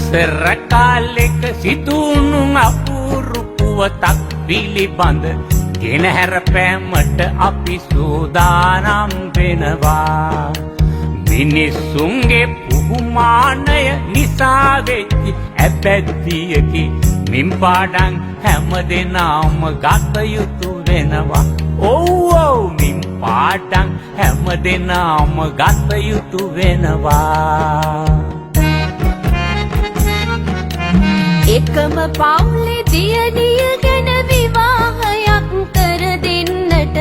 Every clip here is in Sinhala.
ඉස්සර කාලෙක සිදුණු අපූරු පුවතක් පිළිබඳ ගෙනහැර පෑමට අපි සූදානම් වෙනවා. මිනිසුන්ගේ පුහුමානය නිසා වෙච්චි ඇබැද්දියකි මින් පාඩම් හැමදෙනාම ගත යුතු වෙනවා. ඔව් මින් පාඩම් හැමදෙනාම ගත යුතු වෙනවා. එකම පවුලේ දියණිය ගැන විවාහයක් කර දෙන්නට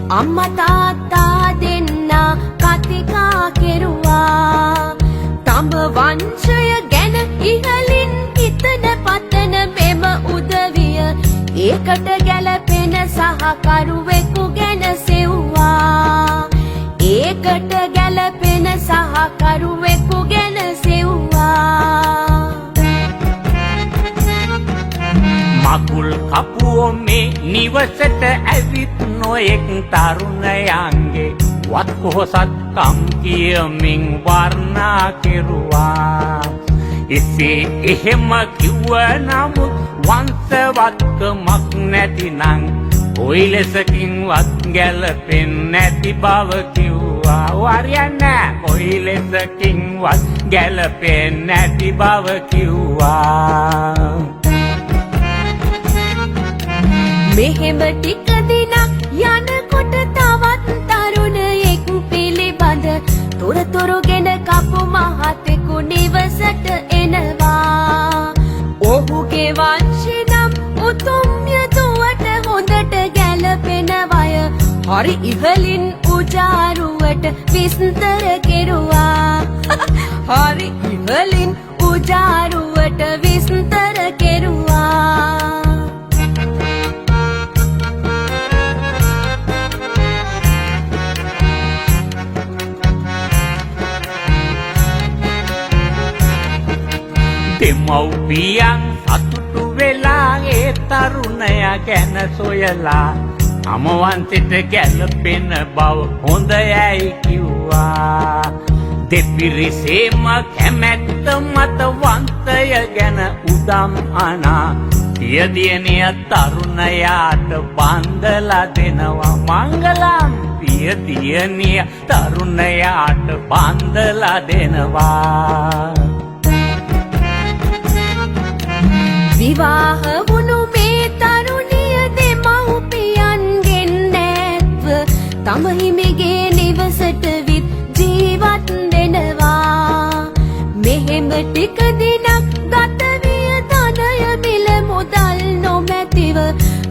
අම්මා තාත්තා දෙන්නා කතිකා කෙරුවා. තම වංශය ගැන ඉහලින් හිතන පතන මෙම උදවිය ඒකට ගැලපෙන සහකරුවෙකු ගැන සෙව්වා. ඒකට ගැලපෙන සහකරුවෙකු ගැන සෙව්වා. මකුල් කපුවෝ මේ නිවසට ඇවිත් නොයෙක් තරුණයන්ගේ වත් පොහොසත්කම් කියමින් වර්ණා කෙරුවා. එසේ එහෙම කිව්ව නමුත් වංශවත්කමක් නැතිනම් කොයි ලෙසකින්වත් ගැලපෙන්නේ නැති බව කිව්වා. වරියන්නේ කොයි ලෙසකින්වත් ගැලපෙන්නේ නැති බව කිව්වා. මෙහෙම ටික දිනක් යනකොට තවත් තරුණයෙක් පිළිබඳ තොරතුරු ගෙන කපු මහතෙකු නිවසට එනවා. ඔහුගේ වංශය නම් උතුම් යතුවට හොඳට ගැලපෙන වය හරි ඉහලින් උජාරුවට විස්තර කෙරුවා. හරි ඉහලින් උජාරුවට විස්තර කෙරුවා. දෙමව්පියන් සතුටු වෙලා ඒ තරුණයා ගැන සොයලා අමවන්තෙට ගැලපෙන බව හොඳයයි කිව්වා. දෙපිරිසේම කැමැත්ත මත වන්තය ගැන උදම් අනා පියදියණිය තරුණයාට බන්දලා දෙනවා. මංගලම් පියදියණිය තරුණයාට බන්දලා දෙනවා. විවාහ වුණු මේ තරුණිය දෙමව්පියන්ගෙන් නැත්ව තම හිමිගේ නිවසට විත් ජීවත් වෙනවා. මෙහෙම ටික දිනක් ගත විය ධනය මිල මුදල් නොමැතිව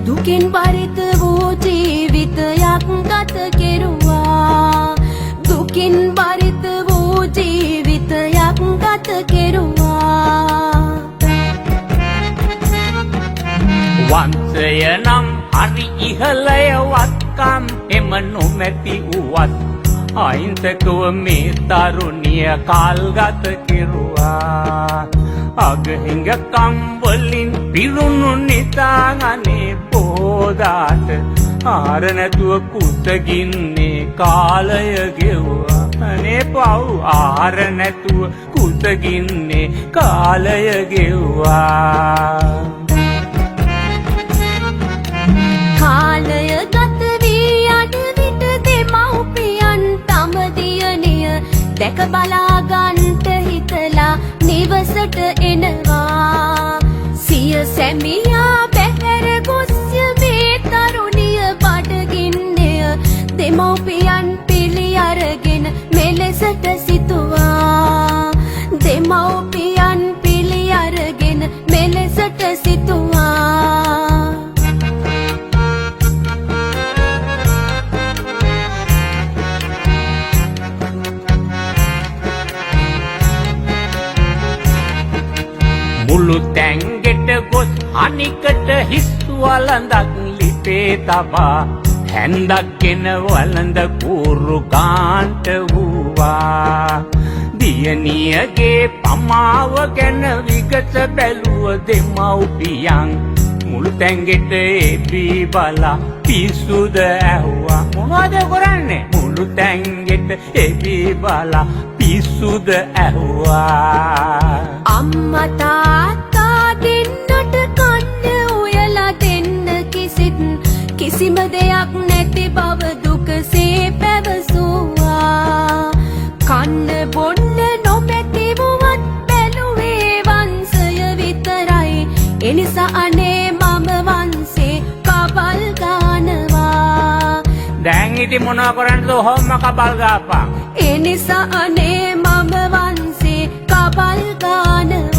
දුකින් බරිත වූ ජීවිතයක් ගත කෙරුවා. දුකින් බරිත වූ ජීවිතයක් ගත කෙරුවා. වංශය නම් හරි ඉහළය වත්කම් එම නොමැති වුවත් අහිංසකව මේ තරුණිය කාල්ගත කෙරුවා. අගහිඟකම් වලින් පිරුණු නිතාගනේ පෝදාට ආර නැතුව කුසගින්නේ කාලය ගෙව්වා. අනේ පව් ආර නැතුව කුසගින්නේ කාලය ගෙව්වා. කාලය ගත වී යන විට දෙමව්පියන් තම දියණිය දැක බලා ගන්නට හිතලා නිවසට එනවා. සිය සැමියා බැහැර ගොස්ය මේ තරුණිය බඩගින්නය දෙමව්පියන් පිළි අරගෙන මෙලෙසට සිතුවා. දෙමව්පියන් පිළි අරගෙන මෙලෙසට සිතුවා. මුළු තැන්ගෙට ගොස් අනිකට හිස් වළඳක් ලිපේ තබා හැන්දක්ගෙන වළඳ කූරු ගාන්ට වූවා. දියණියගේ පමාව ගැන විගස බැලුව දෙමව්පියන් මුළු තැන්ගෙට එබී බලා පිස්සුද ඇහුවා. මොනවද කරන්නේ? මුළු තැන්ගෙට එබී බලා පිස්සුද ඇහුවා. අම්මා තාත්තා දෙන්නට කන්න උයලා දෙන්න කිසිම දෙයක් නැති බව දුකසේ පැවසුවා. කන්න බොන්න නොමැති වුවත් බැලුවේ වංශය විතරයි. එනිසා අනේ මම වංශේ කබල් ගානවා. දැන් ඉතින් මොනවා කරන්නද හොම්ම කබල් ගාපන්. එනිසා අනේ මම වංශේ කබල් ගානවා.